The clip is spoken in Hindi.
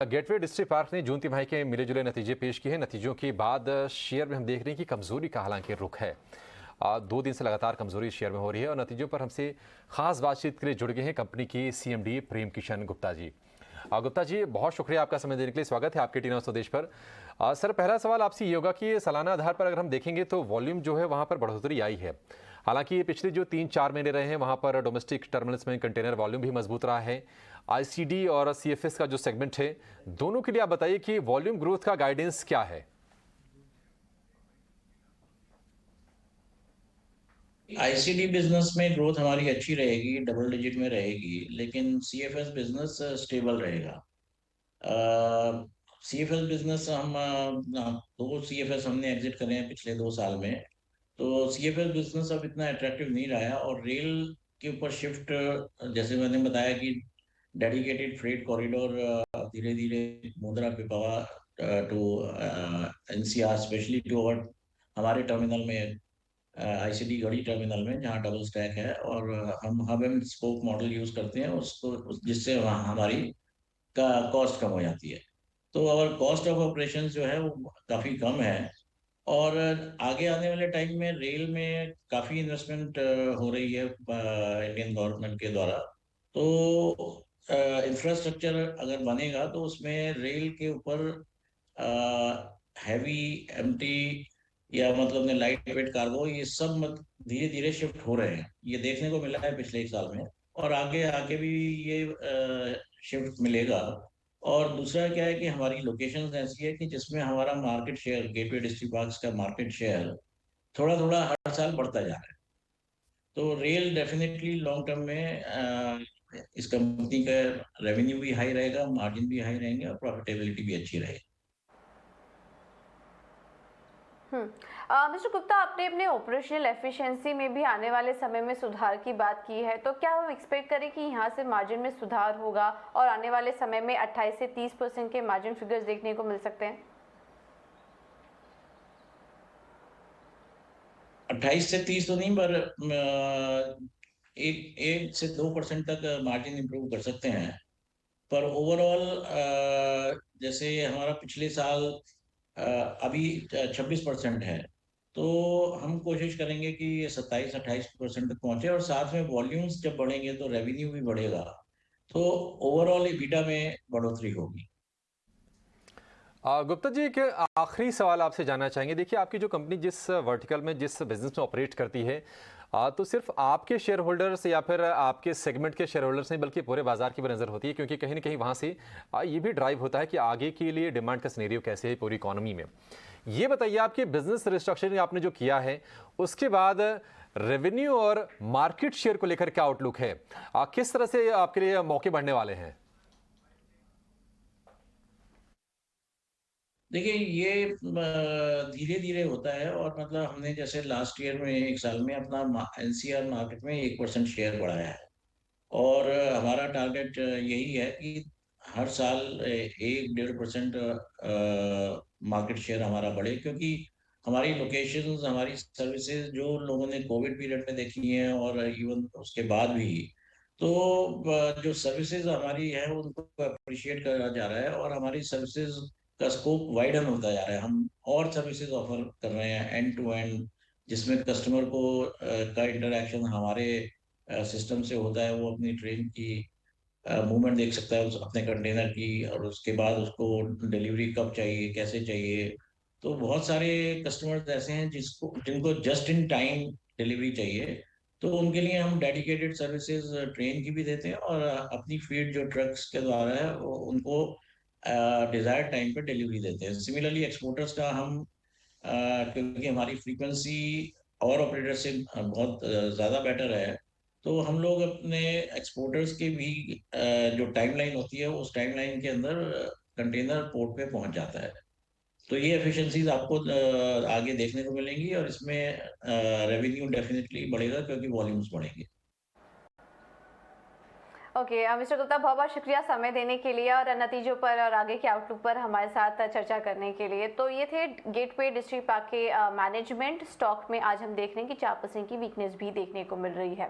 गेटवे डिस्ट्रिक्ट पार्क ने जून तिमाही के मिले जुले नतीजे पेश किए हैं। नतीजों के बाद शेयर में हम देख रहे हैं कि कमजोरी का हालांकि रुख है। 2 दिन से लगातार कमजोरी शेयर में हो रही है और नतीजों पर हमसे खास बातचीत के लिए जुड़ गए हैं कंपनी की सीएमडी प्रेम किशन गुप्ता जी। गुप्ता जी, बहुत शुक्रिया आपका समय देने के लिए। स्वागत है आपके टी न्यूज़ स्वदेश पर। सर, पहला सवाल आपसे ये होगा कि सालाना आधार पर अगर हम देखेंगे तो वॉल्यूम जो है वहाँ पर बढ़ोतरी आई है। हालांकि ये पिछले जो 3-4 महीने रहे हैं वहाँ पर डोमेस्टिक टर्मिनल्स में कंटेनर वॉल्यूम भी मजबूत रहा है। आईसीडी और सीएफएस का जो सेगमेंट है, दोनों के लिए आप बताइए कि वॉल्यूम ग्रोथ का गाइडेंस क्या है। आईसीडी बिजनेस में ग्रोथ हमारी अच्छी रहेगी, डबल डिजिट में रहेगी, लेकिन सीएफएस बिजनेस स्टेबल रहेगा। सीएफएस बिजनेस दो सीएफएस हमने एग्जिट करे हैं पिछले 2 साल में। तो सीएफएस बिजनेस अब इतना अट्रैक्टिव नहीं रहा है और रेल के ऊपर शिफ्ट, जैसे मैंने बताया कि डेडिकेटेड फ्रेट कॉरिडोर धीरे धीरे Mundra Pipavav to NCR, specially to our हमारे टर्मिनल में, आईसीडी गढ़ी टर्मिनल में, जहाँ डबल स्टैक है और हम hub and spoke model use करते हैं उसको, जिससे हमारी का कॉस्ट कम हो जाती है। तो और कॉस्ट ऑफ ऑपरेशन जो है वो काफ़ी कम है। और आगे आने वाले टाइम में रेल में काफ़ी इन्वेस्टमेंट हो रही है इंडियन गवर्नमेंट के द्वारा। तो इंफ्रास्ट्रक्चर अगर बनेगा तो उसमें रेल के ऊपर हैवी एम्प्टी या मतलब ने लाइट वेट कार्गो, ये सब मत धीरे धीरे शिफ्ट हो रहे हैं। ये देखने को मिला है पिछले 1 साल में और आगे आगे भी ये शिफ्ट मिलेगा। और दूसरा क्या है कि हमारी लोकेशंस ऐसी है कि जिसमें हमारा market share, gateway district parks का मार्केट शेयर थोड़ा थोड़ा हर साल बढ़ता जा रहा है। तो रेल डेफिनेटली लॉन्ग टर्म में इस कंपनी का रेवेन्यू भी हाई रहेगा, मार्जिन भी हाई रहेंगे और प्रॉफिटेबिलिटी भी अच्छी रहेगी। मिस्टर गुप्ता, आपने अपने ऑपरेशनल एफिशिएंसी में भी आने वाले समय में सुधार की बात की है, तो क्या हम एक्सपेक्ट करें कि यहाँ से मार्जिन में सुधार होगा और आने वाले समय में 28 से 30% के मार्जिन फिगर्स देखने को मिल सकते हैं? 28 से 30 तो नहीं, पर 1 से 2% तक मार्जिन इंप्रूव कर सकते हैं। पर ओवरऑल जैसे हमारा पिछले साल अभी 26% है, तो हम कोशिश करेंगे कि ये 27-28% तक पहुंचे और साथ में वॉल्यूम्स जब बढ़ेंगे तो रेवेन्यू भी बढ़ेगा। तो ओवरऑल EBITDA में बढ़ोतरी होगी। गुप्ता जी, एक आखिरी सवाल आपसे जानना चाहेंगे। देखिए, आपकी जो कंपनी जिस वर्टिकल में, जिस बिजनेस में ऑपरेट करती है, तो सिर्फ आपके शेयर होल्डर्स या फिर आपके सेगमेंट के शेयर होल्डर्स नहीं बल्कि पूरे बाजार की भी नज़र होती है, क्योंकि कहीं ना कहीं वहाँ से ये भी ड्राइव होता है कि आगे के लिए डिमांड का सिनेरियो कैसे है पूरी इकोनॉमी में। ये बताइए, आपके बिजनेस रिस्ट्रक्चरिंग आपने जो किया है उसके बाद रेवेन्यू और मार्केट शेयर को लेकर क्या आउटलुक है? किस तरह से आपके लिए मौके बढ़ने वाले हैं? देखिए, ये धीरे धीरे होता है और मतलब हमने जैसे लास्ट ईयर में 1 साल में अपना एनसीआर मार्केट में 1% शेयर बढ़ाया है। और हमारा टारगेट यही है कि हर साल 1-1.5% मार्केट शेयर हमारा बढ़े, क्योंकि हमारी लोकेशंस, हमारी सर्विसेज जो लोगों ने कोविड पीरियड में देखी हैं और इवन उसके बाद भी, तो जो सर्विसेज हमारी है उनको अप्रिशिएट करा जा रहा है और हमारी सर्विसेज का स्कोप वाइडन होता जा रहा है। हम और सर्विसेज ऑफर कर रहे हैं एंड टू एंड, जिसमें कस्टमर को का इंटरेक्शन हमारे सिस्टम से होता है। वो अपनी ट्रेन की मूवमेंट देख सकता है, उस अपने कंटेनर की, और उसके बाद उसको डिलीवरी कब चाहिए, कैसे चाहिए। तो बहुत सारे कस्टमर्स ऐसे हैं जिनको जस्ट इन टाइम डिलीवरी चाहिए। तो उनके लिए हम डेडिकेटेड सर्विसेज ट्रेन की भी देते हैं और अपनी फीड जो ट्रक्स के द्वारा है वो उनको डिजायर्ड टाइम पे डिलीवरी देते हैं। सिमिलरली एक्सपोर्टर्स का हम क्योंकि हमारी फ्रीक्वेंसी और ऑपरेटर से बहुत ज़्यादा बेटर है, तो हम लोग अपने एक्सपोर्टर्स के भी जो टाइमलाइन होती है उस टाइमलाइन के अंदर कंटेनर पोर्ट पे पहुंच जाता है। तो ये एफिशिएंसीज आपको आगे देखने को मिलेंगी और इसमें रेवेन्यू डेफिनेटली बढ़ेगा क्योंकि वॉल्यूम्स बढ़ेंगे। ओके, मिस्टर गुप्ता, बहुत बहुत शुक्रिया समय देने के लिए और नतीजों पर और आगे के आउटलुक पर हमारे साथ चर्चा करने के लिए। तो ये थे गेटवे डिस्ट्रिक्ट पार्क के मैनेजमेंट। स्टॉक में आज हम देख रहे हैं कि 4% की वीकनेस भी देखने को मिल रही है।